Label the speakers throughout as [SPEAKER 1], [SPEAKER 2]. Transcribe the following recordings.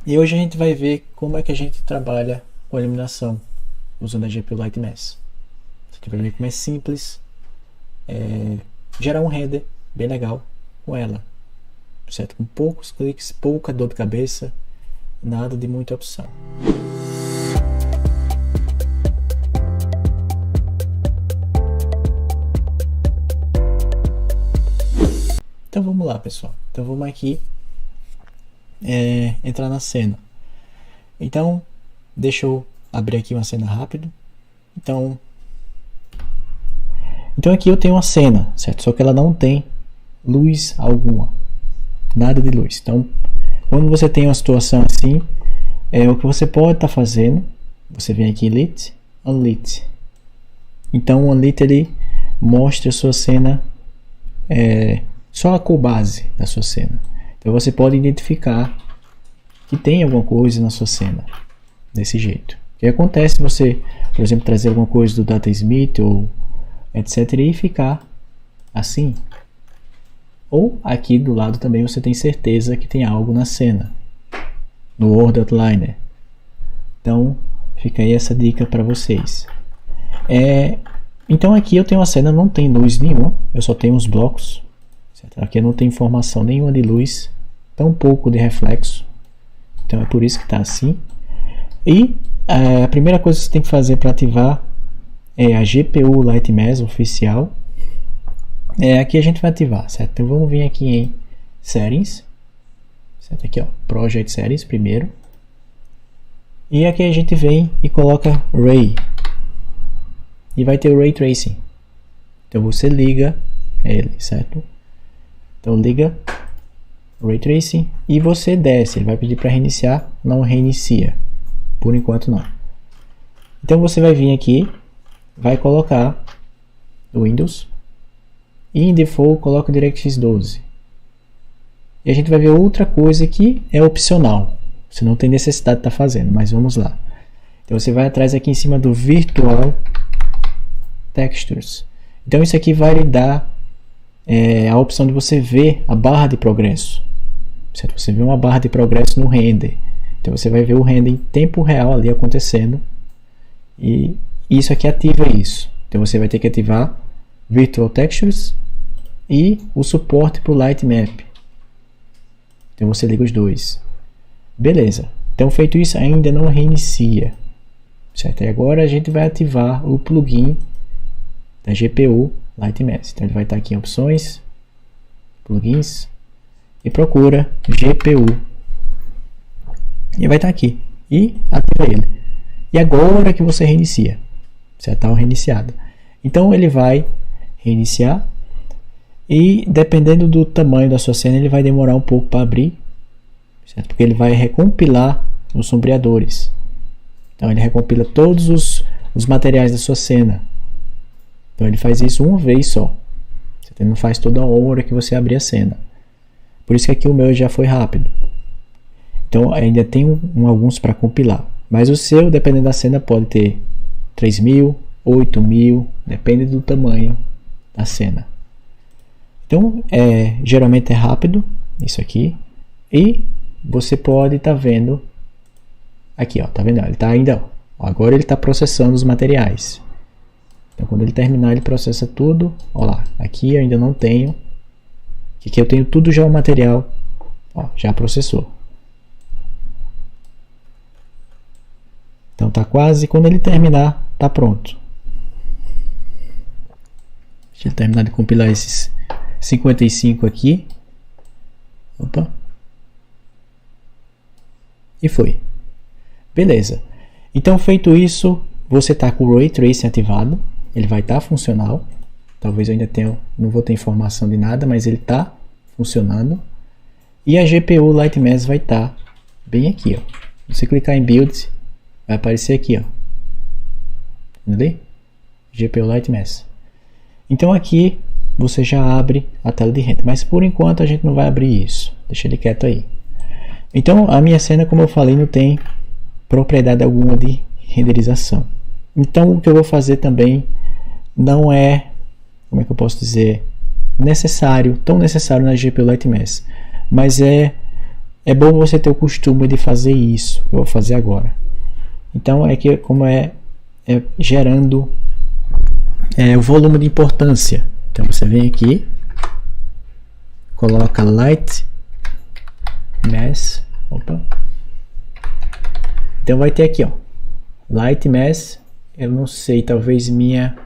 [SPEAKER 1] E hoje a gente vai ver como é que a gente trabalha com a iluminação usando a GPU Lightmesh. Você vai ver como é simples gerar um render bem legal com ela, certo? Com poucos cliques, pouca dor de cabeça, nada de muita opção. Então vamos lá, pessoal. Então vamos aqui entrar na cena. Então deixa eu abrir aqui uma cena rápido. Então aqui eu tenho uma cena, certo? Só que ela não tem luz alguma, nada de luz. Então quando você tem uma situação assim, o que você pode estar fazendo, você vem aqui em Lit, Unlit. Então o Unlit ele mostra a sua cena, só a cor base da sua cena. Então você pode identificar que tem alguma coisa na sua cena desse jeito. O que acontece se você, por exemplo, trazer alguma coisa do Datasmith ou etc e ficar assim? Ou aqui do lado também você tem certeza que tem algo na cena, no World Outliner. Então fica aí essa dica para vocês. Então aqui eu tenho uma cena, não tem luz nenhuma, eu só tenho os blocos, certo? Aqui não tem informação nenhuma de luz, tão pouco de reflexo, então é por isso que está assim. E a primeira coisa que você tem que fazer para ativar é a GPU Lightmesh oficial. Aqui a gente vai ativar, certo? Então vamos vir aqui em Settings, certo? Aqui ó, Project Settings primeiro, e aqui a gente vem e coloca Ray, e vai ter o Ray Tracing. Então você liga ele, certo? Então liga Ray Tracing e você desce. Ele vai pedir para reiniciar, não reinicia, por enquanto não. Então você vai vir aqui, vai colocar o Windows e em Default coloca o DirectX 12. E a gente vai ver outra coisa que é opcional, você não tem necessidade de estar fazendo, mas vamos lá. Então você vai atrás aqui em cima do Virtual Textures. Então isso aqui vai lhe dar a opção de você ver a barra de progresso, certo? Você vê uma barra de progresso no render. Então você vai ver o render em tempo real ali acontecendo, e isso aqui ativa isso. Então você vai ter que ativar Virtual Textures e o suporte para o Lightmap. Então você liga os dois. Beleza. Então feito isso, ainda não reinicia, certo? E agora a gente vai ativar o plugin da GPU Lightmesh. Então ele vai estar aqui em opções, plugins, e procura GPU. E vai estar aqui. E ativa ele. E agora que você reinicia, certo? Está reiniciado. Então ele vai reiniciar. E dependendo do tamanho da sua cena, ele vai demorar um pouco para abrir, certo? Porque ele vai recompilar os sombreadores. Então ele recompila todos os materiais da sua cena. Então ele faz isso uma vez só. Ele não faz toda hora que você abrir a cena. Por isso que aqui o meu já foi rápido. Então ainda tem alguns para compilar. Mas o seu, dependendo da cena, pode ter 3.000, 8.000, depende do tamanho da cena. Então geralmente é rápido isso aqui. E você pode estar vendo aqui, ó, tá vendo? Ele está ainda, ó, agora ele está processando os materiais. Então quando ele terminar, ele processa tudo. Olha lá, aqui eu ainda não tenho. Aqui eu tenho tudo já o material, ó, já processou. Então tá quase, quando ele terminar, tá pronto. Deixa ele terminar de compilar esses 55 aqui. Opa. E foi. Beleza. Então feito isso, você tá com o Ray Tracing ativado. Ele vai estar funcional. Talvez eu ainda não vou ter informação de nada, mas ele está funcionando. E a GPU Lightmesh vai estar bem aqui, ó. Se você clicar em Build, vai aparecer aqui, ó. Ali? GPU Lightmesh. Então aqui você já abre a tela de render, mas por enquanto a gente não vai abrir isso. Deixa ele quieto aí. Então a minha cena, como eu falei, não tem propriedade alguma de renderização. Então o que eu vou fazer também não é, como é que eu posso dizer, tão necessário na GPU Lightmesh, mas É bom você ter o costume de fazer isso, que eu vou fazer agora. Então é que como é gerando o volume de importância. Então você vem aqui, coloca Light Mass, então vai ter aqui, ó, Light Mass. Eu não sei, talvez minha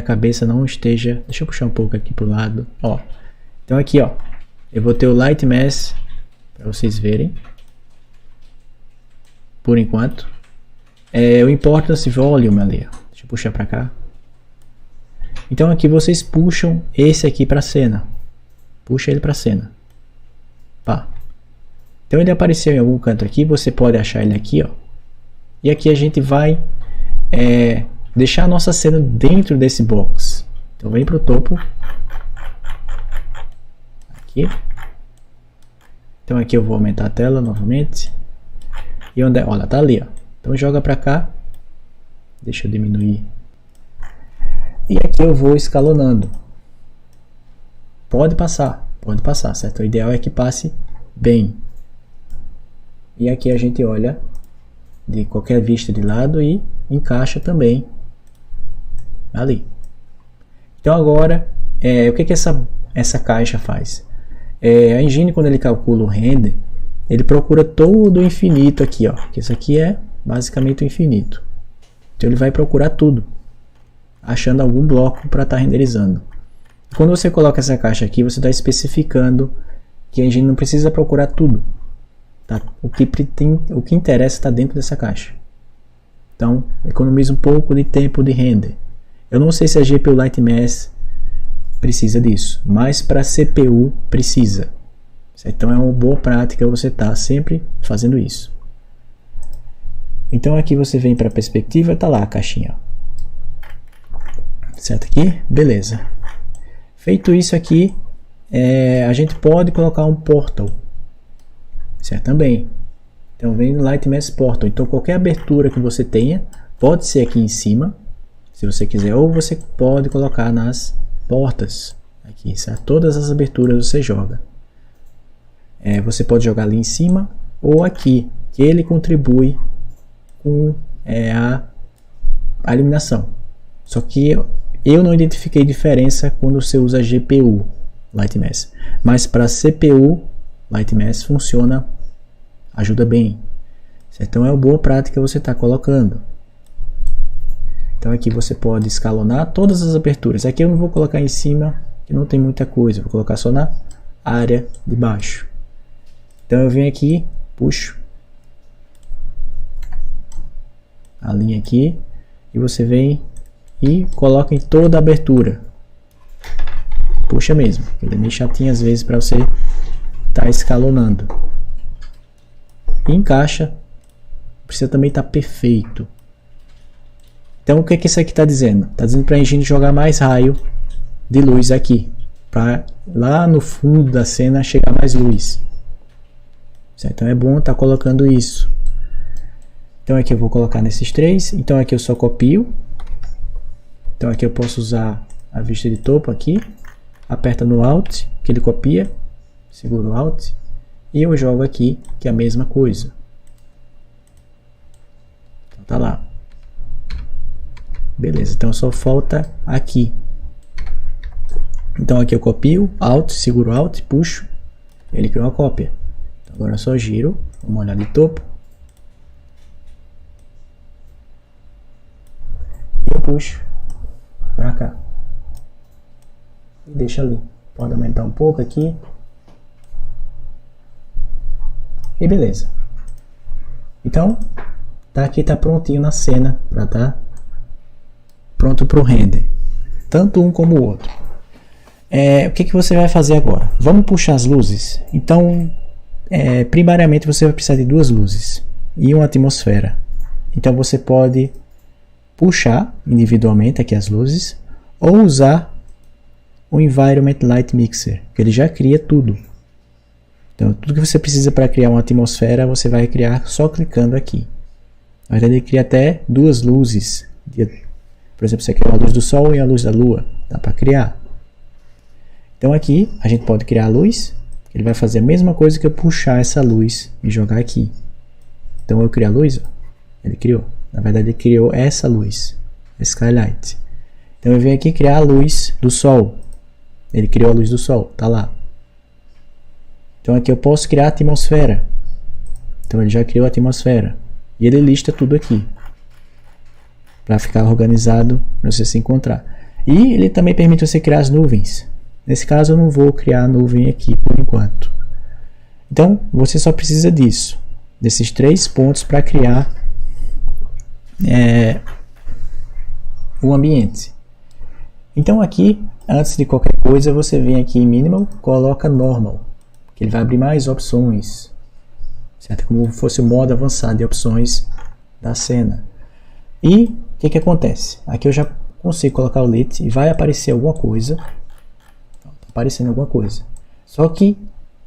[SPEAKER 1] cabeça não esteja, deixa eu puxar um pouco aqui pro lado, ó. Então aqui, ó, eu vou ter o Light Mass para vocês verem, por enquanto. O Importance Volume ali, ó. Deixa eu puxar para cá. Então aqui vocês puxam esse aqui para a cena, puxa ele para a cena, pá. Então ele apareceu em algum canto aqui, você pode achar ele aqui, ó. E aqui a gente vai deixar a nossa cena dentro desse box. Então vem para o topo, aqui. Então aqui eu vou aumentar a tela novamente. E onde olha, tá ali, ó. Então joga para cá. Deixa eu diminuir. E aqui eu vou escalonando. Pode passar, certo? O ideal é que passe bem. E aqui a gente olha de qualquer vista de lado e encaixa também ali. Então agora, o que essa caixa faz? A engine, quando ele calcula o render, ele procura todo o infinito aqui, ó. Que isso aqui é basicamente o infinito. Então ele vai procurar tudo, achando algum bloco para estar renderizando. Quando você coloca essa caixa aqui, você está especificando que a engine não precisa procurar tudo. Tá? O que interessa está dentro dessa caixa. Então, economiza um pouco de tempo de render. Eu não sei se a GPU Lightmass precisa disso, mas para CPU precisa. Então é uma boa prática você estar sempre fazendo isso. Então aqui você vem para a perspectiva, tá lá a caixinha. Certo aqui? Beleza. Feito isso aqui, a gente pode colocar um portal. Certo? Também. Então vem no Lightmass Portal. Então qualquer abertura que você tenha, pode ser aqui em cima, se você quiser, ou você pode colocar nas portas. Aqui, certo? Todas as aberturas você joga. Você pode jogar ali em cima ou aqui, que ele contribui com a iluminação. Só que eu não identifiquei diferença quando você usa GPU Lightmass, mas para CPU Lightmass funciona, ajuda bem. Certo? Então é uma boa prática você estar colocando. Então aqui você pode escalonar todas as aberturas. Aqui eu não vou colocar em cima, que não tem muita coisa, vou colocar só na área de baixo. Então eu venho aqui, puxo a linha aqui e você vem e coloca em toda a abertura. Puxa mesmo, ele é meio chatinho às vezes para você estar escalonando. E encaixa, precisa também estar perfeito. Então o que isso aqui está dizendo? Está dizendo para a engine jogar mais raio de luz aqui, para lá no fundo da cena chegar mais luz. Certo? Então é bom estar colocando isso. Então aqui eu vou colocar nesses três. Então aqui eu só copio. Então aqui eu posso usar a vista de topo aqui. Aperta no Alt, que ele copia. Segura o Alt. E eu jogo aqui, que é a mesma coisa. Então tá lá. Beleza, então só falta aqui. Então aqui eu copio, Alt, seguro Alt, puxo. Ele cria uma cópia. Então agora eu só giro. Vamos olhar de topo. E eu puxo pra cá. E deixa ali. Pode aumentar um pouco aqui. E beleza. Então, tá aqui, tá prontinho na cena para tá pronto para o render. Tanto um como o outro. O que você vai fazer agora? Vamos puxar as luzes. Então, primariamente você vai precisar de duas luzes e uma atmosfera. Então você pode puxar individualmente aqui as luzes ou usar o Environment Light Mixer, que ele já cria tudo. Então tudo que você precisa para criar uma atmosfera você vai criar só clicando aqui. Na verdade ele cria até duas luzes. Por exemplo, você quer a luz do sol e a luz da lua. Dá para criar. Então aqui a gente pode criar a luz. ele vai fazer a mesma coisa que eu puxar essa luz e jogar aqui. Então eu criei a luz, ó, ele criou. Na verdade ele criou essa luz, a skylight. Então eu venho aqui criar a luz do sol. Ele criou a luz do sol, tá lá. Então aqui eu posso criar a atmosfera. Então ele já criou a atmosfera. E ele lista tudo aqui, para ficar organizado, para você se encontrar. E ele também permite você criar as nuvens. Nesse caso eu não vou criar a nuvem aqui por enquanto. Então você só precisa disso, desses 3 pontos para criar o ambiente. Então aqui, antes de qualquer coisa, você vem aqui em Minimal, coloca Normal, que ele vai abrir mais opções, certo? Como se fosse o modo avançado de opções da cena. E o que acontece? Aqui eu já consigo colocar o Lit e vai aparecer alguma coisa. Tá aparecendo alguma coisa. Só que,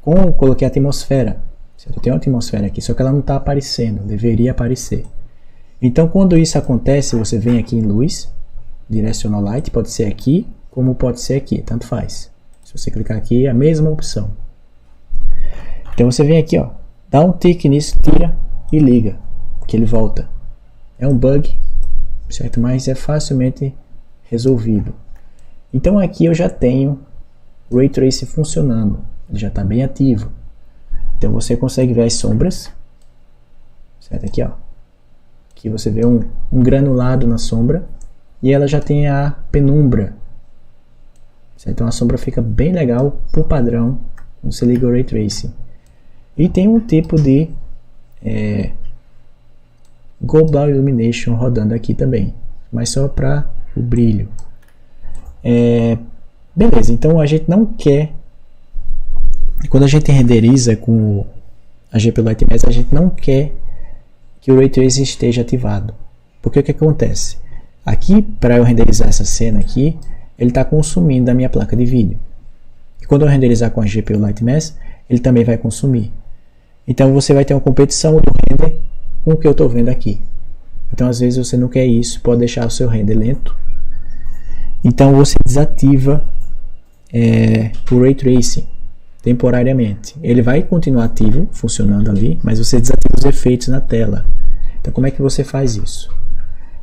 [SPEAKER 1] como eu coloquei a atmosfera, certo? Eu tenho uma atmosfera aqui, só que ela não está aparecendo, deveria aparecer. Então quando isso acontece, você vem aqui em Luz, Directional Light, pode ser aqui, como pode ser aqui, tanto faz. Se você clicar aqui, é a mesma opção. Então você vem aqui, ó, dá um tique nisso, tira e liga, que ele volta. É um bug, certo? Mas é facilmente resolvido. Então aqui eu já tenho o Ray Tracing funcionando, ele já está bem ativo. Então você consegue ver as sombras, certo? Aqui, ó, aqui você vê um granulado na sombra e ela já tem a penumbra, certo? Então a sombra fica bem legal por padrão quando você liga o Ray Tracing. E tem um tipo de Global Illumination rodando aqui também, mas só para o brilho. Beleza, então a gente não quer, quando a gente renderiza com a GPU Lightmesh, a gente não quer que o Ray Tracing esteja ativado. Porque o que acontece? Aqui, para eu renderizar essa cena aqui, ele está consumindo a minha placa de vídeo. E quando eu renderizar com a GPU Lightmesh, ele também vai consumir. Então você vai ter uma competição do render com o que eu estou vendo aqui. Então às vezes você não quer isso, pode deixar o seu render lento. Então você desativa o Ray Tracing temporariamente. Ele vai continuar ativo, funcionando ali, mas você desativa os efeitos na tela. Então como é que você faz isso?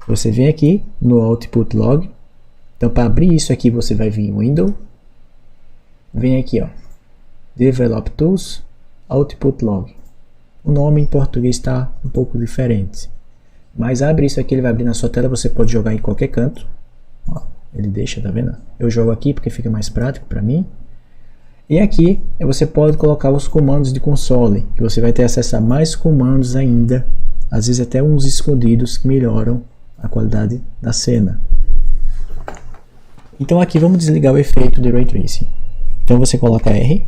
[SPEAKER 1] Você vem aqui no Output Log. Então para abrir isso aqui você vai vir em Window. Vem aqui, ó, Develop Tools, Output Log. O nome em português está um pouco diferente. Mas abre isso aqui, ele vai abrir na sua tela, você pode jogar em qualquer canto. Ó, ele deixa, tá vendo? Eu jogo aqui porque fica mais prático para mim. E aqui você pode colocar os comandos de console, que você vai ter acesso a mais comandos ainda, às vezes até uns escondidos que melhoram a qualidade da cena. Então aqui vamos desligar o efeito de Ray Tracing. Então você coloca R.Ray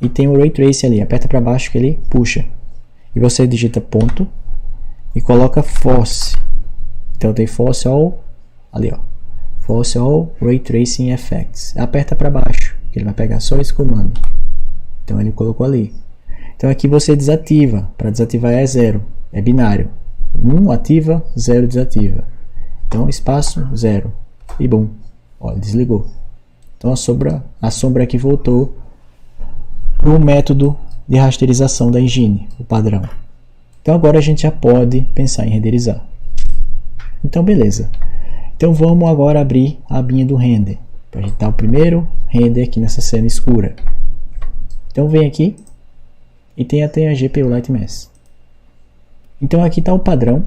[SPEAKER 1] e tem o Ray Tracing ali, aperta para baixo que ele puxa. E você digita ponto e coloca Force. Então tem Force All, ali ó, Force All Ray Tracing Effects. Aperta para baixo, que ele vai pegar só esse comando. Então ele colocou ali. Então aqui você desativa, para desativar é 0, é binário. 1 ativa, 0 desativa. Então espaço 0 e bom, olha, desligou. Então a sombra aqui voltou para o método de rasterização da engine, o padrão. Então agora a gente já pode pensar em renderizar. Então beleza. Então vamos agora abrir a abinha do render, para a gente dar o primeiro render aqui nessa cena escura. Então vem aqui e tem até a GPU Lightmesh. Então aqui está o padrão,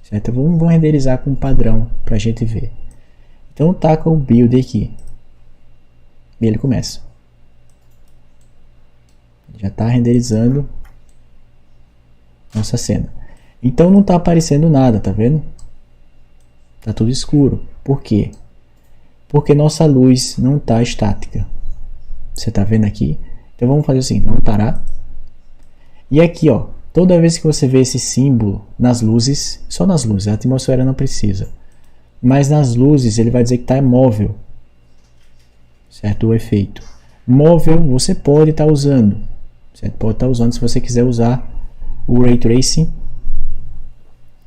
[SPEAKER 1] certo? Vamos renderizar com o padrão para a gente ver. Então taca o build aqui e ele começa. Já está renderizando nossa cena. Então não está aparecendo nada, tá vendo? Tá tudo escuro. Por quê? Porque nossa luz não está estática. Você está vendo aqui? Então vamos fazer o seguinte, vamos parar. E aqui, ó, toda vez que você vê esse símbolo nas luzes, só nas luzes, a atmosfera não precisa. Mas nas luzes ele vai dizer que está móvel. Certo? O efeito. Móvel você pode estar usando. Certo? Pode estar usando se você quiser usar o Ray Tracing.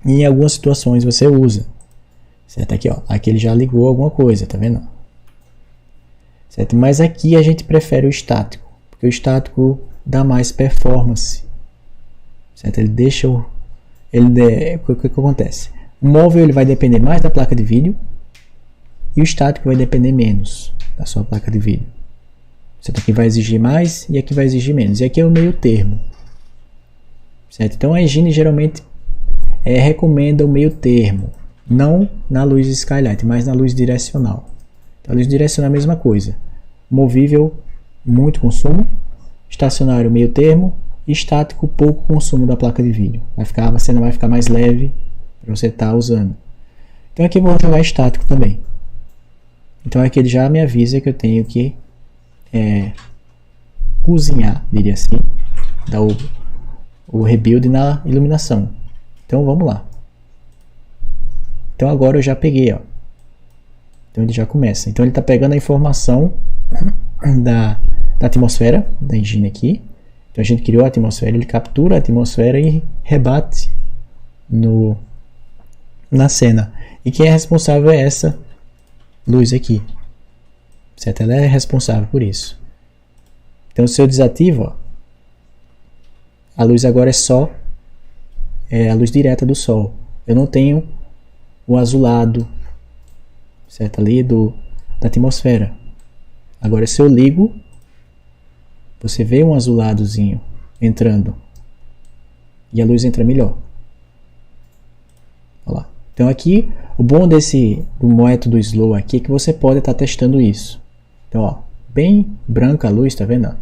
[SPEAKER 1] E em algumas situações você usa. Certo? Aqui, ó. Aqui ele já ligou alguma coisa, tá vendo? certo? Mas aqui a gente prefere o estático, porque o estático dá mais performance, certo? Ele deixa o que acontece? O móvel ele vai depender mais da placa de vídeo e o estático vai depender menos da sua placa de vídeo. Certo? Aqui vai exigir mais e aqui vai exigir menos. E aqui é o meio termo, certo? Então a engine geralmente recomenda o meio termo, não na luz skylight, mas na luz direcional. Então, a luz direcional é a mesma coisa. Movível, muito consumo. Estacionário, meio termo. Estático, pouco consumo da placa de vídeo. A cena vai ficar mais leve para você estar usando. Então aqui eu vou jogar estático também. Então aqui ele já me avisa que eu tenho que cozinhar, diria assim, dar o rebuild na iluminação. Então vamos lá. Então agora eu já peguei, ó. Então ele já começa. Então ele está pegando a informação da atmosfera, da engine aqui. Então a gente criou a atmosfera, ele captura a atmosfera e rebate na cena. E quem é responsável é essa luz aqui, certo? Ela é responsável por isso. Então se eu desativo, ó, a luz agora é só a luz direta do sol. Eu não tenho o azulado, certo? Ali da atmosfera. Agora se eu ligo, você vê um azuladozinho entrando e a luz entra melhor. Olha lá. Então aqui o bom do método slow aqui é que você pode estar testando isso. Então ó, bem branca a luz, tá vendo?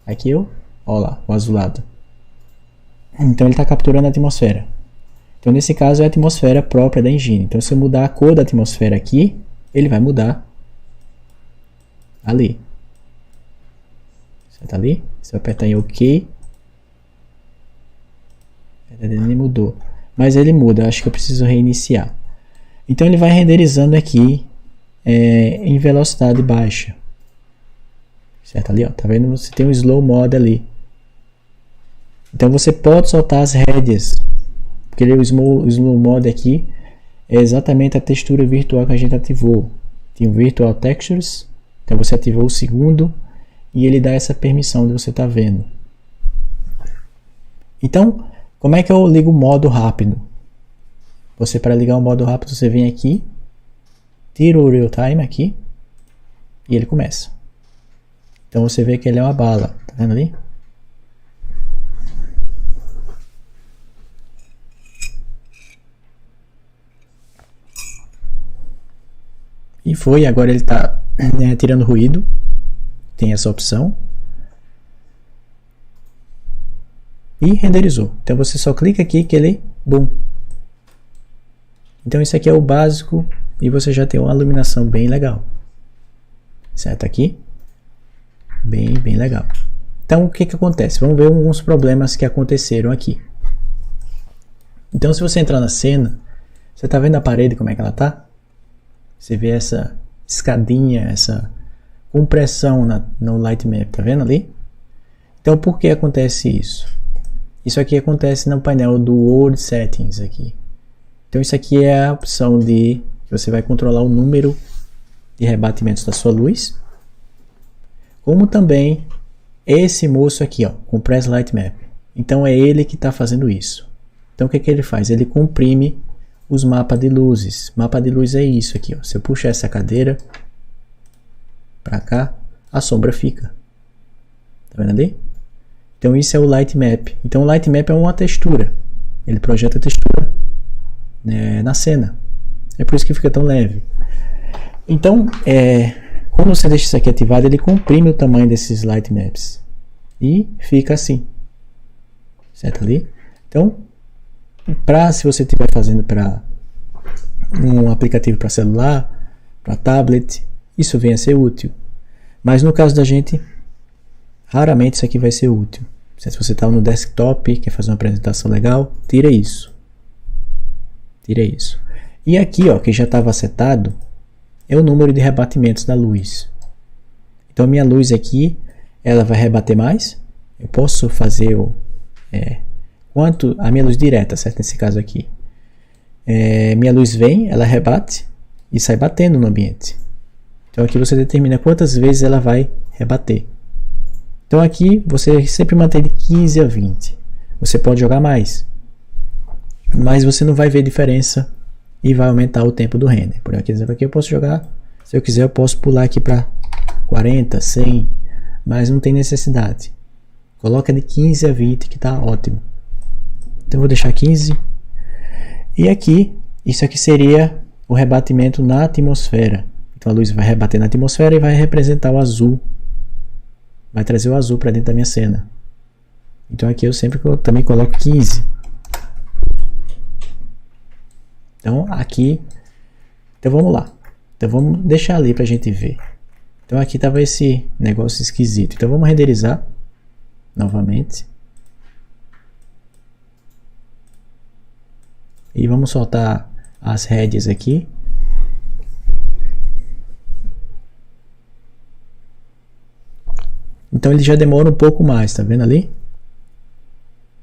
[SPEAKER 1] Aqui olha lá, o azulado. Então ele está capturando a atmosfera. Então nesse caso é a atmosfera própria da engine. Então se eu mudar a cor da atmosfera aqui, ele vai mudar ali. Certo ali? Se eu apertar em OK, ele mudou. Mas ele muda, acho que eu preciso reiniciar. Então ele vai renderizando aqui em velocidade baixa. Certo ali, ó, tá vendo? Você tem um slow mode ali. Então você pode soltar as rédeas, porque o slow mode aqui é exatamente a textura virtual que a gente ativou. Tem o Virtual Textures, então você ativou o segundo e ele dá essa permissão de você estar vendo. Então, como é que eu ligo o modo rápido? Você, para ligar o modo rápido, você vem aqui, tira o Real Time aqui e ele começa. Então você vê que ele é uma bala, tá vendo ali? E foi, agora ele está tirando ruído. Tem essa opção. E renderizou. Então você só clica aqui que ele, bum. Então isso aqui é o básico e você já tem uma iluminação bem legal. Certo aqui? Bem legal. Então o que acontece? Vamos ver alguns problemas que aconteceram aqui. Então se você entrar na cena, você está vendo a parede como é que ela está? Você vê essa escadinha, essa compressão no light map, tá vendo ali? Então por que acontece isso? Isso aqui acontece no painel do World Settings aqui. Então isso aqui é a opção que você vai controlar o número de rebatimentos da sua luz, como também esse moço aqui, ó, Compress Light Map. Então é ele que está fazendo isso. Então o que ele faz? Ele comprime os mapas de luzes. Mapa de luz é isso aqui, ó. Se eu puxar essa cadeira para cá, a sombra fica. Tá vendo ali? Então isso é o Light Map. Então o Light Map é uma textura. Ele projeta a textura, né, na cena. É por isso que fica tão leve. Então, quando você deixa isso aqui ativado, ele comprime o tamanho desses Light Maps. E fica assim. Certo ali? Então, se você estiver fazendo para um aplicativo para celular, para tablet, isso vem a ser útil. Mas no caso da gente, raramente isso aqui vai ser útil. Se você está no desktop, quer fazer uma apresentação legal, tira isso. Tira isso. E aqui, ó, que já estava setado, é o número de rebatimentos da luz. Então a minha luz aqui, ela vai rebater mais. Eu posso fazer a minha luz direta, certo? Nesse caso aqui. Minha luz vem, ela rebate e sai batendo no ambiente. Então aqui você determina quantas vezes ela vai rebater. Então aqui você sempre mantém de 15 a 20. Você pode jogar mais, mas você não vai ver diferença e vai aumentar o tempo do render. Por exemplo, aqui eu posso jogar, se eu quiser eu posso pular aqui para 40, 100, mas não tem necessidade. Coloca de 15 a 20 que está ótimo. Então eu vou deixar 15. E aqui, isso aqui seria o rebatimento na atmosfera. Então a luz vai rebater na atmosfera e vai representar o azul. Vai trazer o azul para dentro da minha cena. Então aqui eu sempre também coloco 15. Então aqui, então vamos lá. Então vamos deixar ali para a gente ver. Então aqui estava esse negócio esquisito. Então vamos renderizar novamente. E vamos soltar as rédeas aqui. Então ele já demora um pouco mais, tá vendo ali?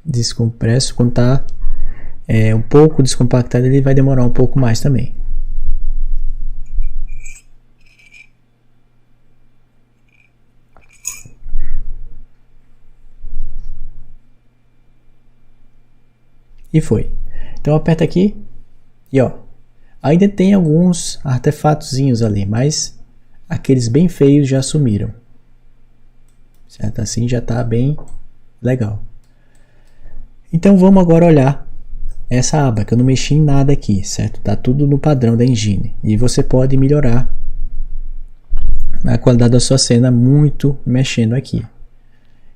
[SPEAKER 1] Descompresso, quando está um pouco descompactado, ele vai demorar um pouco mais também. E foi. Então aperta aqui e ó, ainda tem alguns artefatozinhos ali, mas aqueles bem feios já sumiram. Certo? Assim já está bem legal. Então vamos agora olhar essa aba, que eu não mexi em nada aqui, certo? Tá tudo no padrão da engine. E você pode melhorar a qualidade da sua cena muito mexendo aqui.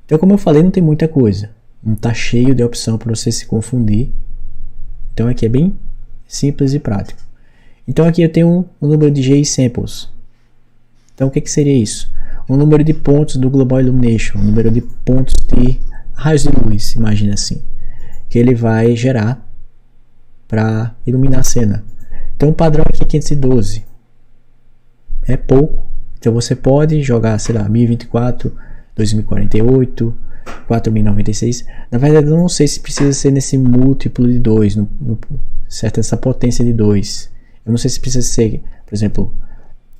[SPEAKER 1] Então, como eu falei, não tem muita coisa. Não está cheio de opção para você se confundir. Então aqui é bem simples e prático. Então aqui eu tenho um número de GI Samples. Então o que seria isso? O número de pontos do Global Illumination, o número de pontos de raios de luz, imagina assim, que ele vai gerar para iluminar a cena. Então o padrão aqui é 512. É pouco. Então você pode jogar, sei lá, 1024, 2048, 4096. Na verdade eu não sei se precisa ser nesse múltiplo de 2, certo? Essa potência de 2. Eu não sei se precisa ser, por exemplo,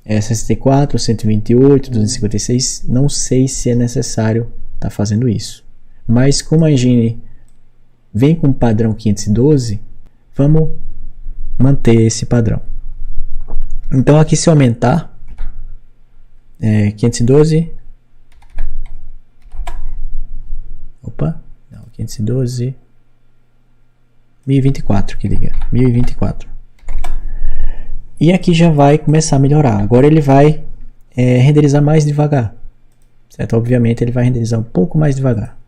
[SPEAKER 1] 64, 128, 256. Não sei se é necessário estar fazendo isso. Mas como a engine vem com o padrão 512, vamos manter esse padrão. Então aqui, se eu aumentar 512, opa, não, 512, 1024 que liga, 1024. E aqui já vai começar a melhorar. Agora ele vai renderizar mais devagar, certo? Obviamente ele vai renderizar um pouco mais devagar.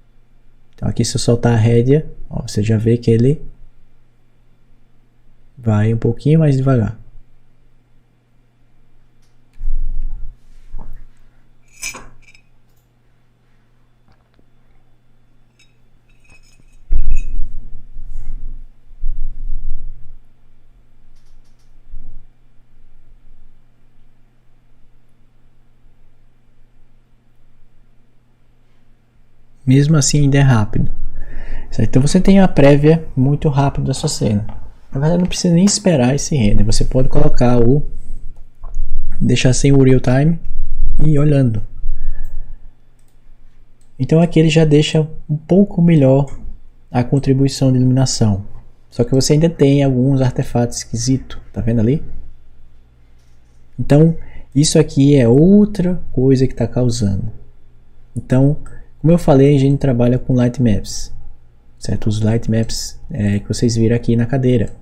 [SPEAKER 1] Então aqui, se eu soltar a rédea, ó, você já vê que ele vai um pouquinho mais devagar. Mesmo assim ainda é rápido. Certo? Então você tem a prévia muito rápido da sua cena. Na verdade não precisa nem esperar esse render. Você pode colocar deixar sem o real time e ir olhando. Então aqui ele já deixa um pouco melhor a contribuição de iluminação. Só que você ainda tem alguns artefatos esquisitos. Tá vendo ali? Então isso aqui é outra coisa que está causando. Então, como eu falei, a engine trabalha com light maps, certo? Os light maps que vocês viram aqui na cadeira.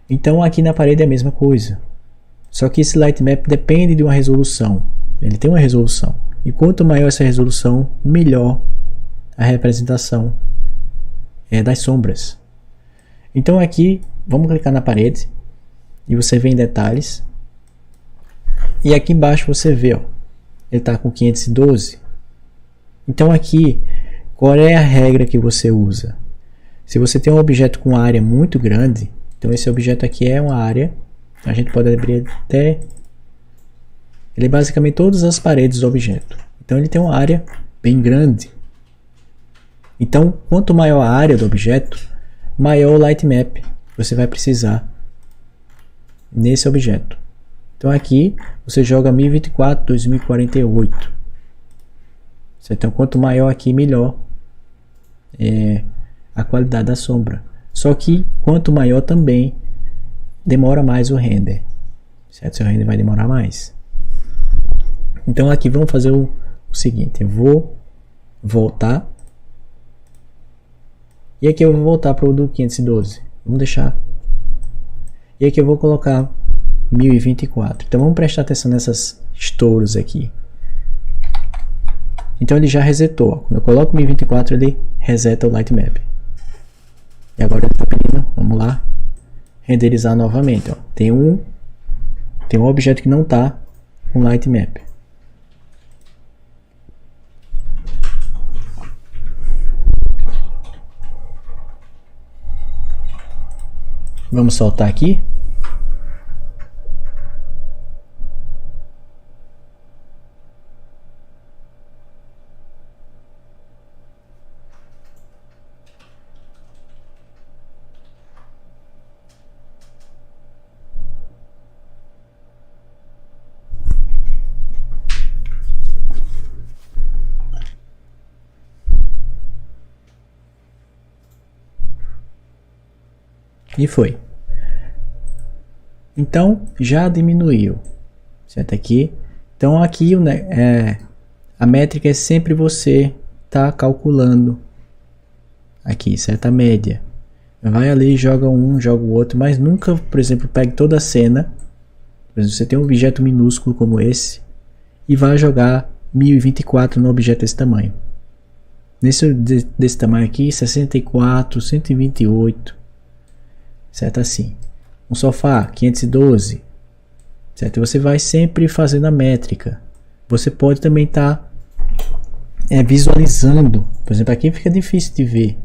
[SPEAKER 1] Então aqui na parede é a mesma coisa. Só que esse light map depende de uma resolução. Ele tem uma resolução. E quanto maior essa resolução, melhor a representação das sombras. Então aqui, vamos clicar na parede e você vê em detalhes. E aqui embaixo você vê, ó, ele está com 512. Então aqui, qual é a regra que você usa? Se você tem um objeto com área muito grande, então esse objeto aqui é uma área, a gente pode abrir até... Ele é basicamente todas as paredes do objeto. Então ele tem uma área bem grande. Então, quanto maior a área do objeto, maior o light map você vai precisar nesse objeto. Então aqui você joga 1024, 2048. Certo? Então quanto maior aqui, melhor a qualidade da sombra. Só que quanto maior também demora mais o render. Certo? Seu render vai demorar mais. Então aqui vamos fazer o seguinte, eu vou voltar. E aqui eu vou voltar para o do 512. Vamos deixar. E aqui eu vou colocar 1024. Então vamos prestar atenção nessas estouros aqui. Então ele já resetou. Quando eu coloco 1024 ele reseta o Lightmap. E agora ele está pedindo, vamos lá, renderizar novamente. Ó. Tem um objeto que não está com Lightmap. Vamos soltar aqui. E foi. Então já diminuiu, certo? Aqui, então aqui a métrica é sempre você tá calculando aqui, certa média. Vai ali, joga um, joga o outro, mas nunca, por exemplo, pegue toda a cena. Por exemplo, você tem um objeto minúsculo como esse e vai jogar 1024 no objeto desse tamanho. Desse tamanho aqui, 64, 128, certo? Assim. Um sofá 512, certo? Você vai sempre fazendo a métrica. Você pode também estar visualizando. Por exemplo, aqui fica difícil de ver.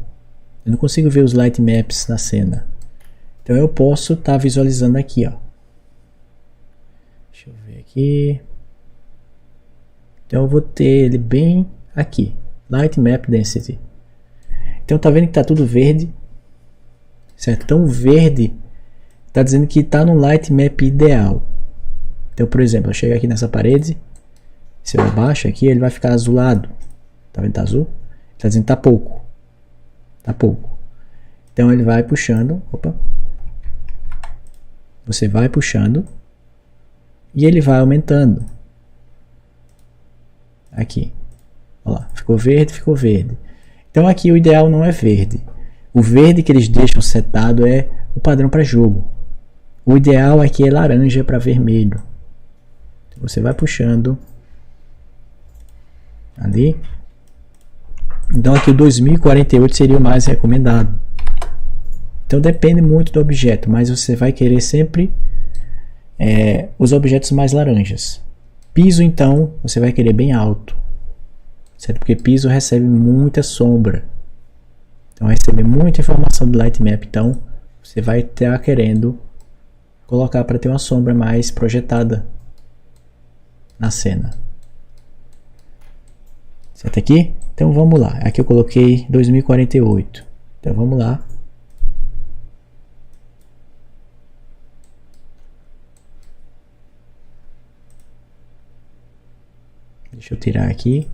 [SPEAKER 1] Eu não consigo ver os light maps na cena. Então eu posso estar visualizando aqui, ó. Deixa eu ver aqui. Então eu vou ter ele bem aqui. Light map density. Então tá vendo que tá tudo verde, certo? Então o verde está dizendo que está no light map ideal. Então, por exemplo, eu chego aqui nessa parede, se eu abaixo aqui, ele vai ficar azulado. Tá vendo? Tá azul? Está dizendo que tá pouco. Tá pouco. Então ele vai puxando. Opa. Você vai puxando e ele vai aumentando. Aqui. Olha lá. Ficou verde, ficou verde. Então aqui o ideal não é verde. O verde que eles deixam setado é o padrão para jogo. O ideal aqui é laranja para vermelho. Você vai puxando ali. Então aqui o 2048 seria o mais recomendado. Então depende muito do objeto, mas você vai querer sempre os objetos mais laranjas. Piso então você vai querer bem alto, certo? Porque piso recebe muita sombra. Então vai receber muita informação do light map. Então você vai estar querendo colocar para ter uma sombra mais projetada na cena. Certo aqui? Então vamos lá. Aqui eu coloquei 2048. Então vamos lá. Deixa eu tirar aqui.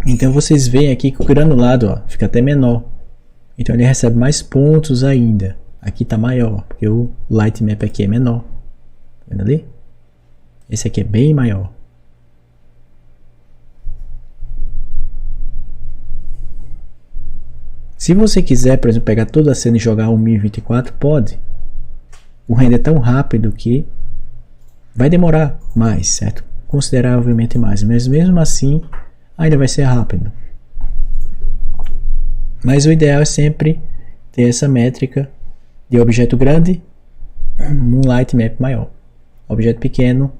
[SPEAKER 1] Então vocês veem aqui que o granulado, ó, fica até menor. Então ele recebe mais pontos ainda. Aqui está maior, porque o light map aqui é menor. Tá vendo ali? Esse aqui é bem maior. Se você quiser, por exemplo, pegar toda a cena e jogar um 1024, pode. O render é tão rápido que vai demorar mais, certo? Consideravelmente mais. Mas mesmo assim, ainda vai ser rápido. Mas o ideal é sempre ter essa métrica de objeto grande, um light map maior. Objeto pequeno,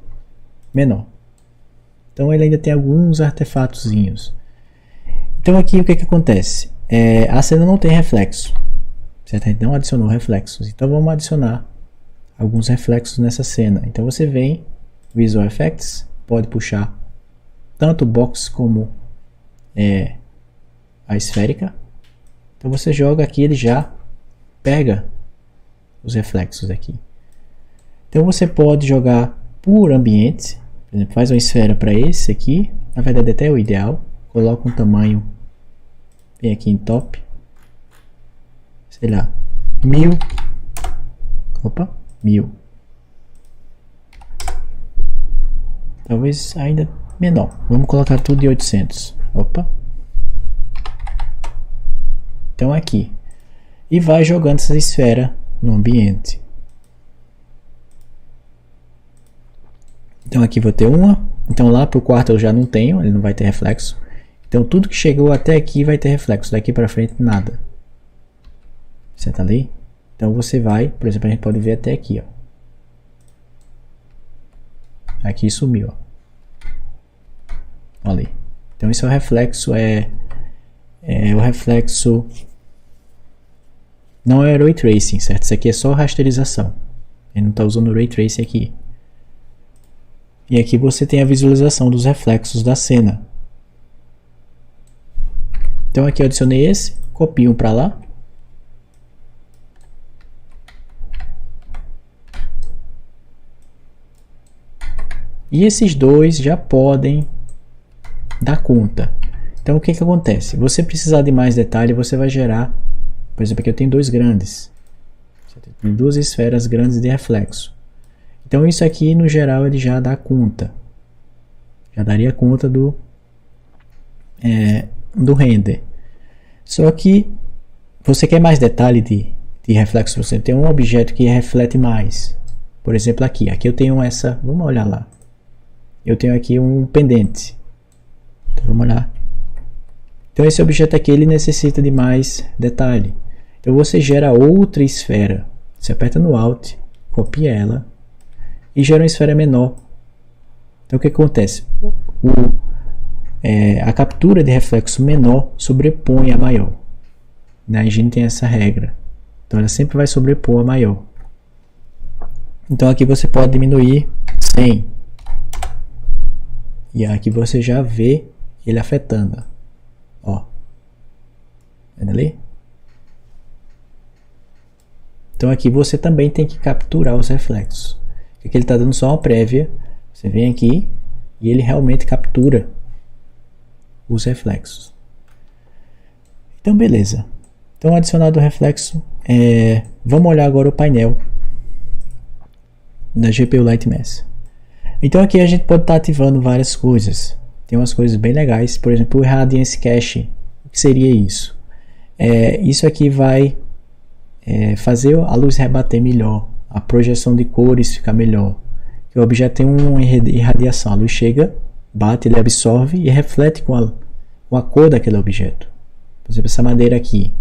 [SPEAKER 1] menor. Então ele ainda tem alguns artefatozinhos. Então aqui o que acontece? A cena não tem reflexo, certo? A gente não adicionou reflexos. Então vamos adicionar alguns reflexos nessa cena. Então você vem, Visual Effects, pode puxar tanto o box como a esférica. Então você joga aqui, ele já pega os reflexos aqui. Então você pode jogar por ambiente. Por exemplo, faz uma esfera para esse aqui. Na verdade até é o ideal. Coloca um tamanho bem aqui em top. Sei lá, 1000. Opa, 1000. Talvez ainda menor. Vamos colocar tudo de 800. Opa. Então aqui. E vai jogando essa esfera no ambiente. Então aqui vou ter uma. Então lá para o quarto eu já não tenho. Ele não vai ter reflexo. Então tudo que chegou até aqui vai ter reflexo. Daqui para frente nada. Você tá ali? Então você vai. Por exemplo, a gente pode ver até aqui. Ó. Aqui sumiu. Ó. Ali. Então esse é o reflexo. É o reflexo. Não é Ray Tracing, certo? Isso aqui é só rasterização. Ele não está usando o Ray Tracing aqui. E aqui você tem a visualização dos reflexos da cena. Então aqui eu adicionei esse, copio para lá. E esses dois já podem dar conta. Então o que acontece? Você precisar de mais detalhe, você vai gerar. Por exemplo, aqui eu tenho dois grandes. Você tem duas esferas grandes de reflexo. Então isso aqui no geral ele já dá conta. Já daria conta do render. Só que você quer mais detalhe de reflexo. Você tem um objeto que reflete mais. Por exemplo aqui. Aqui eu tenho essa. Vamos olhar lá. Eu tenho aqui um pendente. Então, vamos olhar. Então esse objeto aqui ele necessita de mais detalhe. Então você gera outra esfera. Você aperta no Alt, copia ela e gera uma esfera menor. Então o que acontece? A captura de reflexo menor sobrepõe a maior. Na engine tem essa regra. Então ela sempre vai sobrepor a maior. Então aqui você pode diminuir 100. E aqui você já vê ele afetando. Ó. Vendo ali? Então aqui você também tem que capturar os reflexos. Aqui ele está dando só uma prévia. Você vem aqui e ele realmente captura os reflexos. Então beleza. Então adicionado o reflexo. Vamos olhar agora o painel da GPU Lightmesh. Então aqui a gente pode estar ativando várias coisas. Tem umas coisas bem legais. Por exemplo, o Radiance Cache. O que seria isso? Isso aqui vai fazer a luz rebater melhor. A projeção de cores ficar melhor. O objeto tem uma irradiação. A luz chega, bate, ele absorve e reflete com a cor daquele objeto. Por exemplo, essa madeira aqui.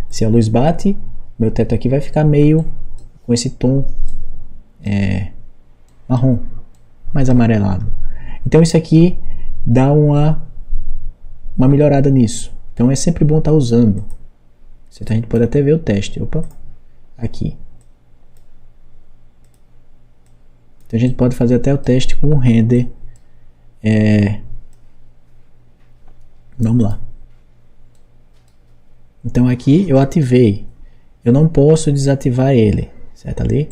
[SPEAKER 1] Se a luz bate, meu teto aqui vai ficar meio com esse tom marrom, mais amarelado. Então isso aqui dá uma melhorada nisso. Então é sempre bom estar usando. A gente pode até ver o teste. Opa, aqui. Então a gente pode fazer até o teste com o render. Vamos lá. Então aqui eu ativei. Eu não posso desativar ele, certo ali?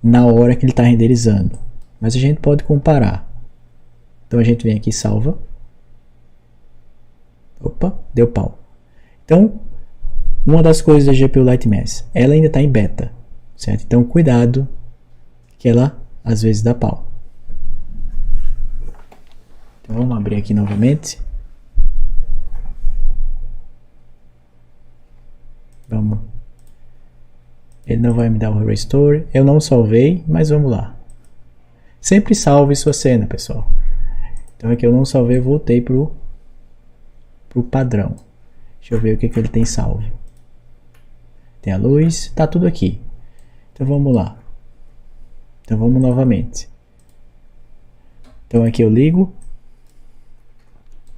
[SPEAKER 1] Na hora que ele está renderizando. Mas a gente pode comparar. Então a gente vem aqui e salva. Opa, deu pau. Então, uma das coisas da GPU Lightmesh, ela ainda está em beta, certo? Então cuidado, que ela às vezes dá pau. Então vamos abrir aqui novamente. Vamos. Ele não vai me dar o restore. Eu não salvei, mas vamos lá. Sempre salve sua cena, pessoal. Então aqui eu não salvei, eu voltei pro padrão. Deixa eu ver o que ele tem salvo. Tem a luz, tá tudo aqui. Então vamos lá. Então vamos novamente. Então aqui eu ligo.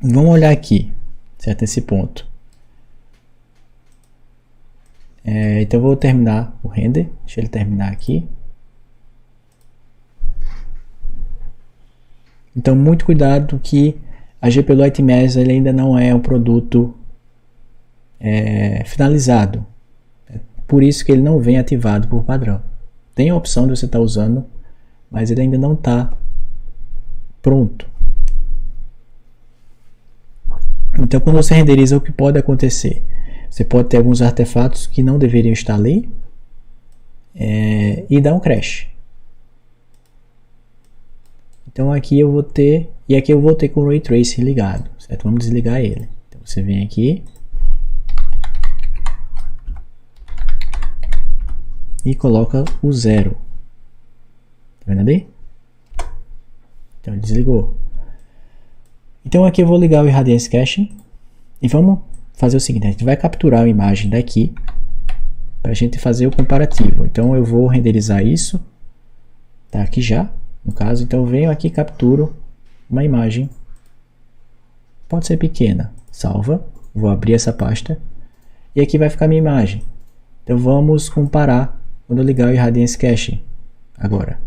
[SPEAKER 1] Vamos olhar aqui, certo? Nesse ponto. Então eu vou terminar o render. Deixa ele terminar aqui. Então muito cuidado que a GPU Lightmesh ele ainda não é um produto finalizado. Por isso que ele não vem ativado por padrão. Tem a opção de você estar usando, mas ele ainda não está pronto. Então, quando você renderiza, o que pode acontecer? Você pode ter alguns artefatos que não deveriam estar ali e dar um crash. Então aqui eu vou ter, e aqui eu vou ter com o Ray Tracing ligado, certo? Vamos desligar ele. Então você vem aqui e coloca o 0. Tá vendo ali? Então ele desligou. Então aqui eu vou ligar o Irradiance Caching e vamos fazer o seguinte: a gente vai capturar a imagem daqui para a gente fazer o comparativo. Então eu vou renderizar isso, tá aqui já, no caso. Então eu venho aqui e capturo uma imagem, pode ser pequena, salva, vou abrir essa pasta e aqui vai ficar a minha imagem. Então vamos comparar quando eu ligar o Irradiance Caching agora.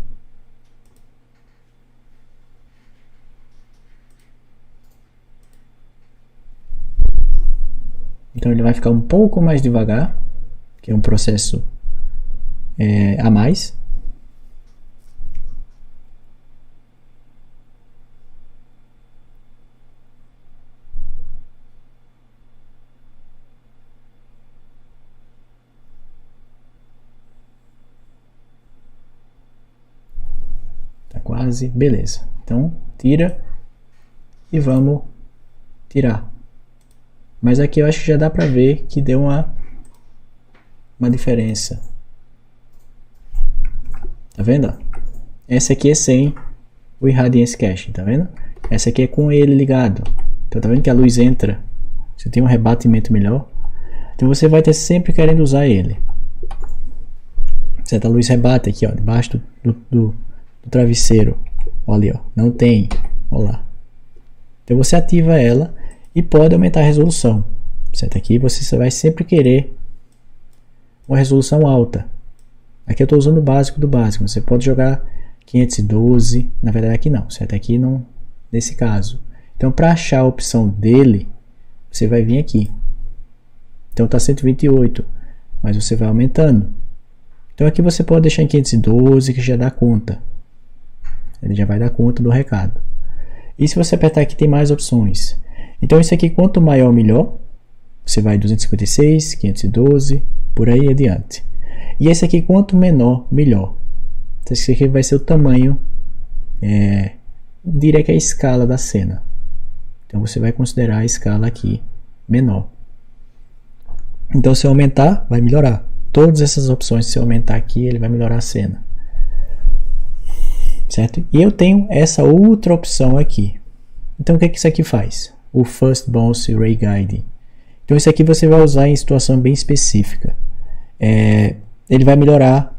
[SPEAKER 1] Então ele vai ficar um pouco mais devagar, que é um processo a mais. Tá quase, beleza. Então tira e vamos tirar. Mas aqui eu acho que já dá para ver que deu uma diferença. Tá vendo? Essa aqui é sem o Irradiance Caching, tá vendo? Essa aqui é com ele ligado. Então tá vendo que a luz entra, você tem um rebatimento melhor. Então você vai ter sempre querendo usar ele. Certo? A luz rebate aqui, ó, debaixo do travesseiro. Olha ali, ó, não tem. Olha lá. Então você ativa ela e pode aumentar a resolução, certo? Aqui você vai sempre querer uma resolução alta. Aqui eu estou usando o básico do básico. Você pode jogar 512, na verdade aqui não, certo? Aqui não, nesse caso. Então para achar a opção dele, você vai vir aqui. Então está 128, mas você vai aumentando. Então aqui você pode deixar em 512 que já dá conta. Ele já vai dar conta do recado. E se você apertar aqui tem mais opções. Então isso aqui quanto maior melhor, você vai 256, 512, por aí adiante. E esse aqui quanto menor melhor. Então esse aqui vai ser o tamanho, diria que é a escala da cena. Então você vai considerar a escala aqui menor. Então se eu aumentar, vai melhorar. Todas essas opções, se eu aumentar aqui, ele vai melhorar a cena. Certo? E eu tenho essa outra opção aqui. Então o que isso aqui faz? O First Bounce Ray Guide. Então isso aqui você vai usar em situação bem específica. Ele vai melhorar,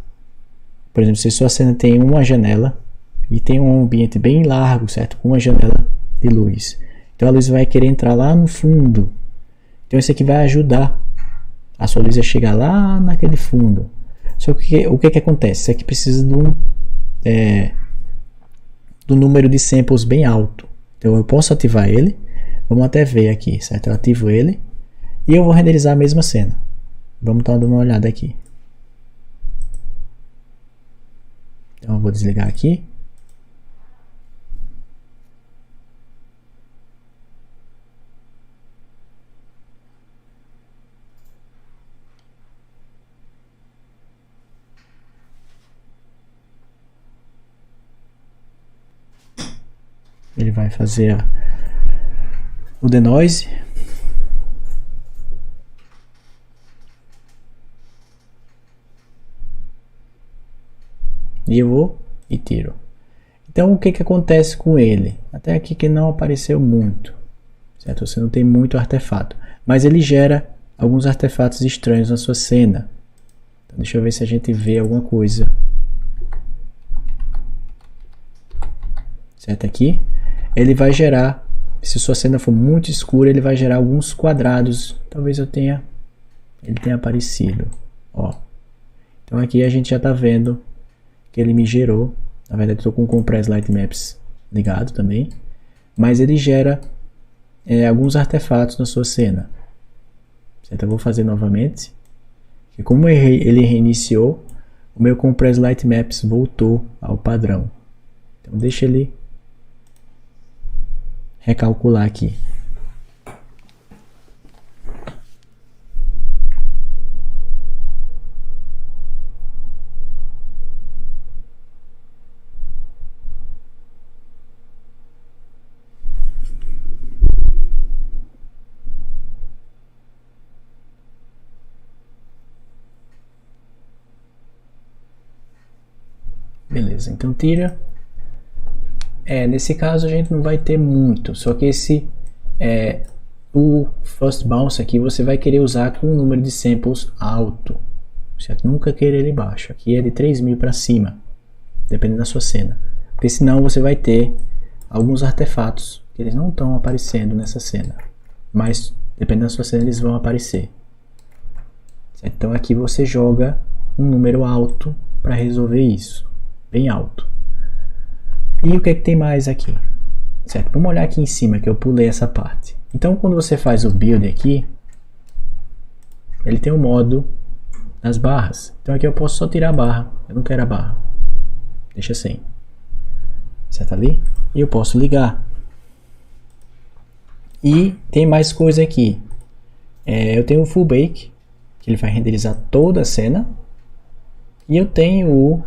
[SPEAKER 1] por exemplo, se sua cena tem uma janela e tem um ambiente bem largo, certo? Com uma janela de luz. Então a luz vai querer entrar lá no fundo. Então isso aqui vai ajudar a sua luz a chegar lá naquele fundo. Só que o que acontece? Isso aqui precisa do número de samples bem alto. Então eu posso ativar ele. Vamos até ver aqui, certo? Eu ativo ele e eu vou renderizar a mesma cena. Vamos estar dando uma olhada aqui. Então eu vou desligar aqui. Ele vai fazer o denoise. E eu vou e tiro. Então o que acontece com ele? Até aqui que não apareceu muito, certo? Você não tem muito artefato, mas ele gera alguns artefatos estranhos na sua cena. Então, deixa eu ver se a gente vê alguma coisa. Certo? Aqui ele vai gerar, se sua cena for muito escura, ele vai gerar alguns quadrados. Talvez ele tenha aparecido. Ó. Então aqui a gente já está vendo que ele me gerou. Na verdade estou com o Compress Light Maps ligado também, mas ele gera alguns artefatos na sua cena, certo? Eu vou fazer novamente. E como ele reiniciou, o meu Compress Light Maps voltou ao padrão. Então deixa ele recalcular aqui. Beleza, então tira. Nesse caso a gente não vai ter muito, só que o First Bounce aqui você vai querer usar com um número de samples alto, certo? Nunca querer ele baixo, aqui é de 3000 para cima, dependendo da sua cena, porque senão você vai ter alguns artefatos que eles não estão aparecendo nessa cena, mas dependendo da sua cena eles vão aparecer, certo? Então aqui você joga um número alto para resolver isso, bem alto. E o que é que tem mais aqui? Certo? Vamos olhar aqui em cima que eu pulei essa parte. Então quando você faz o build aqui, ele tem o modo das barras. Então aqui eu posso só tirar a barra. Eu não quero a barra. Deixa assim. Certo ali? E eu posso ligar. E tem mais coisa aqui. Eu tenho o Full Bake, que ele vai renderizar toda a cena. E eu tenho o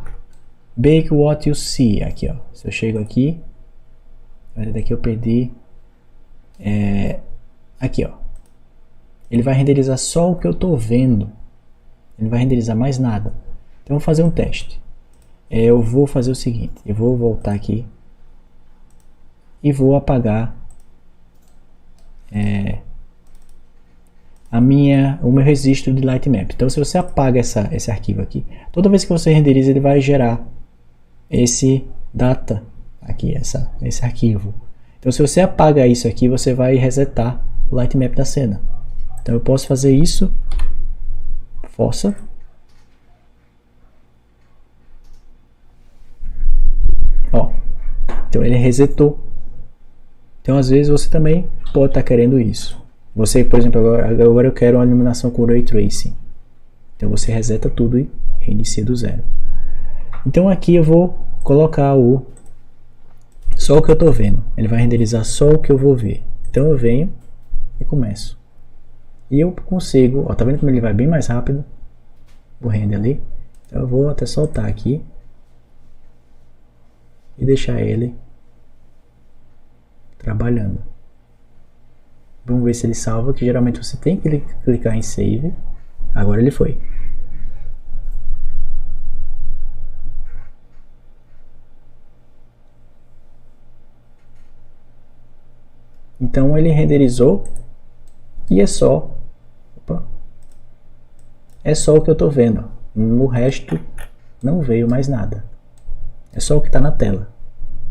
[SPEAKER 1] Bake What You See. Aqui, ó. Se eu chego aqui, daqui eu perdi. Aqui, ó. Ele vai renderizar só o que eu estou vendo. Ele não vai renderizar mais nada. Então eu vou fazer um teste. Eu vou fazer o seguinte. Eu vou voltar aqui e vou apagar o meu registro de Lightmap. Então se você apaga esse arquivo aqui, toda vez que você renderiza ele vai gerar esse data aqui, esse arquivo. Então se você apaga isso aqui, você vai resetar o Lightmap da cena. Então eu posso fazer isso, força, ó, então ele resetou. Então às vezes você também pode estar querendo isso. Você, por exemplo, agora eu quero uma iluminação com Ray Tracing. Então você reseta tudo e reinicia do zero. Então aqui eu vou colocar só o que eu estou vendo. Ele vai renderizar só o que eu vou ver. Então eu venho e começo. E eu consigo, ó, tá vendo como ele vai bem mais rápido? O render ali. Então eu vou até soltar aqui. E deixar ele trabalhando. Vamos ver se ele salva, que geralmente você tem que clicar em Save. Agora ele foi. Então ele renderizou e é só o que eu estou vendo. No resto não veio mais nada. É só o que está na tela.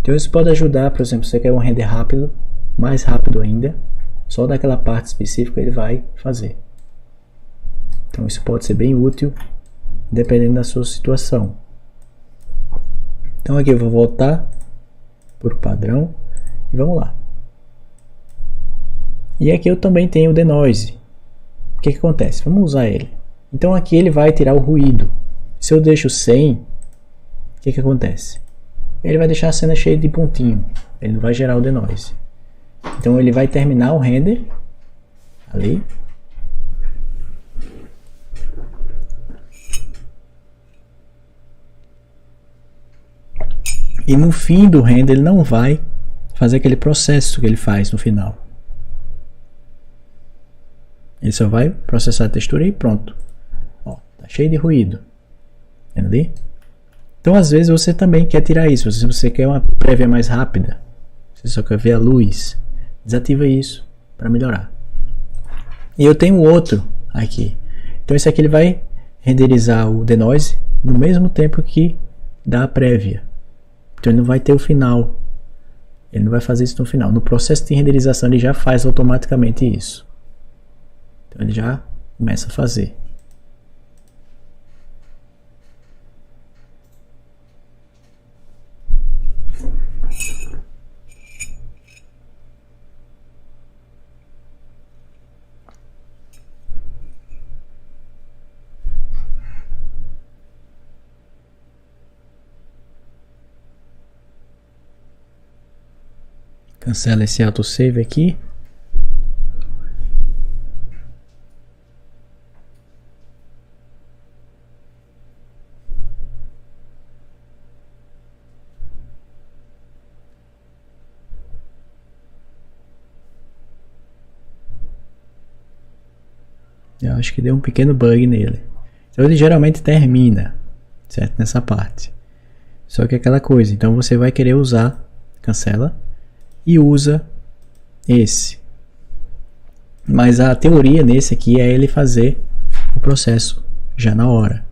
[SPEAKER 1] Então isso pode ajudar, por exemplo, se você quer um render rápido, mais rápido ainda, só daquela parte específica ele vai fazer. Então isso pode ser bem útil, dependendo da sua situação. Então aqui eu vou voltar por padrão e vamos lá. E aqui eu também tenho o Denoise. O que acontece? Vamos usar ele. Então aqui ele vai tirar o ruído. Se eu deixo 100, o que acontece? Ele vai deixar a cena cheia de pontinho. Ele não vai gerar o Denoise. Então ele vai terminar o render ali. E no fim do render ele não vai fazer aquele processo que ele faz no final. Ele só vai processar a textura e pronto. Ó, tá cheio de ruído. Entendeu? Então às vezes você também quer tirar isso. Se você quer uma prévia mais rápida, você só quer ver a luz, desativa isso para melhorar. E eu tenho outro aqui. Então esse aqui ele vai renderizar o Denoise no mesmo tempo que dá a prévia. Então ele não vai ter o final. Ele não vai fazer isso no final. No processo de renderização ele já faz automaticamente isso. Então ele já começa a fazer. Cancela esse autosave aqui. Eu acho que deu um pequeno bug nele. Então ele geralmente termina, certo? Nessa parte. Só que é aquela coisa, então você vai querer usar, cancela, e usa esse. Mas a teoria nesse aqui é ele fazer o processo já na hora.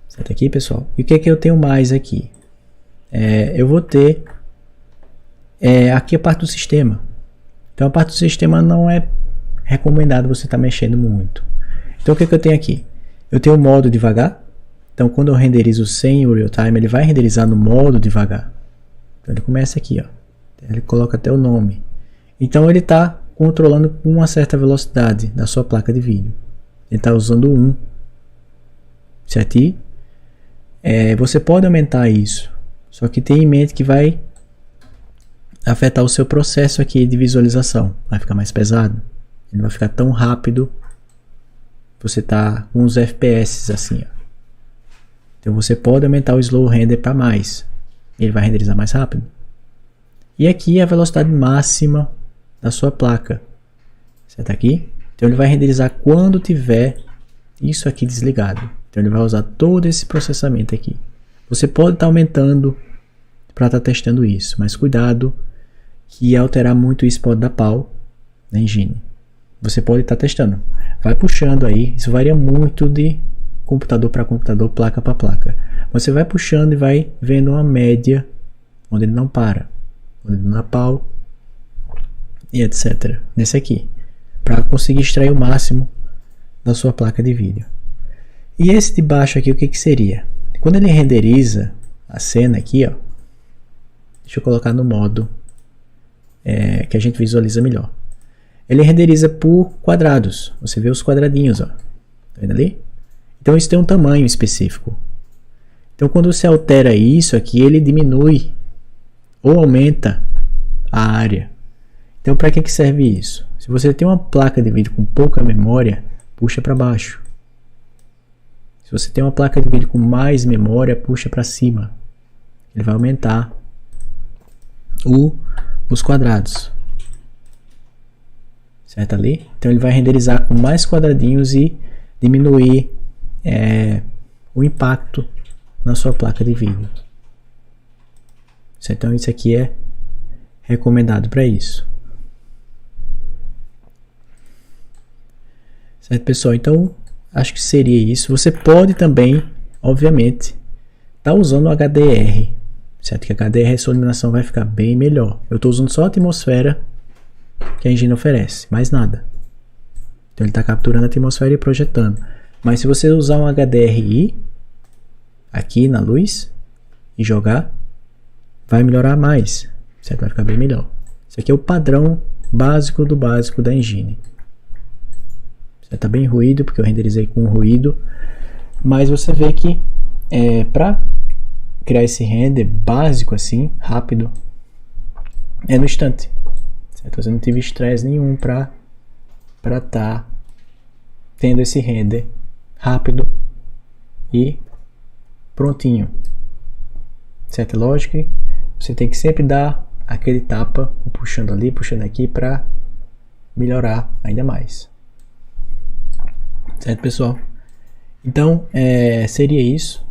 [SPEAKER 1] Certo aqui, pessoal? E o que é que eu tenho mais aqui? Eu vou ter aqui a parte do sistema. Então a parte do sistema não é recomendado você estar mexendo muito. Então o que eu tenho aqui? Eu tenho o modo devagar. Então quando eu renderizo sem o real time, ele vai renderizar no modo devagar. Então ele começa aqui, ó. Ele coloca até o nome. Então ele está controlando com uma certa velocidade da sua placa de vídeo. Ele está usando 1. Certo? Você pode aumentar isso. Só que tenha em mente que vai afetar o seu processo aqui de visualização. Vai ficar mais pesado. Ele não vai ficar tão rápido. Você tá com uns FPS assim, ó. Então você pode aumentar o slow render para mais. Ele vai renderizar mais rápido. E aqui é a velocidade máxima da sua placa. Certo aqui? Então ele vai renderizar quando tiver isso aqui desligado. Então ele vai usar todo esse processamento aqui. Você pode estar aumentando para estar testando isso. Mas cuidado que alterar muito isso pode dar pau na engine. Você pode estar testando. Vai puxando aí. Isso varia muito de computador para computador, placa para placa. Você vai puxando e vai vendo uma média onde ele não para. Onde ele não dá pau. E etc. Nesse aqui. Para conseguir extrair o máximo da sua placa de vídeo. E esse de baixo aqui, o que seria? Quando ele renderiza a cena aqui, ó. Deixa eu colocar no modo que a gente visualiza melhor. Ele renderiza por quadrados. Você vê os quadradinhos, ó. Tá vendo ali? Então isso tem um tamanho específico. Então quando você altera isso aqui, ele diminui ou aumenta a área. Então para que serve isso? Se você tem uma placa de vídeo com pouca memória, puxa para baixo. Se você tem uma placa de vídeo com mais memória, puxa para cima. Ele vai aumentar os quadrados. Certo ali? Então ele vai renderizar com mais quadradinhos e diminuir o impacto na sua placa de vídeo. Certo? Então isso aqui é recomendado para isso. Certo, pessoal? Então acho que seria isso. Você pode também, obviamente, estar usando o HDR. Certo? Que a HDR, a sua iluminação vai ficar bem melhor. Eu estou usando só a atmosfera que a engine oferece, mais nada. Então ele está capturando a atmosfera e projetando. Mas se você usar um HDRI aqui na luz e jogar, vai melhorar mais, certo? Vai ficar bem melhor. Isso aqui é o padrão básico do básico da engine. Está bem ruído porque eu renderizei com ruído, mas você vê que para criar esse render básico assim, rápido, é no instante. Certo? Eu não tive estresse nenhum para estar tendo esse render rápido e prontinho. Certo? Lógico que você tem que sempre dar aquele tapa, puxando ali, puxando aqui para melhorar ainda mais. Certo, pessoal? Então seria isso.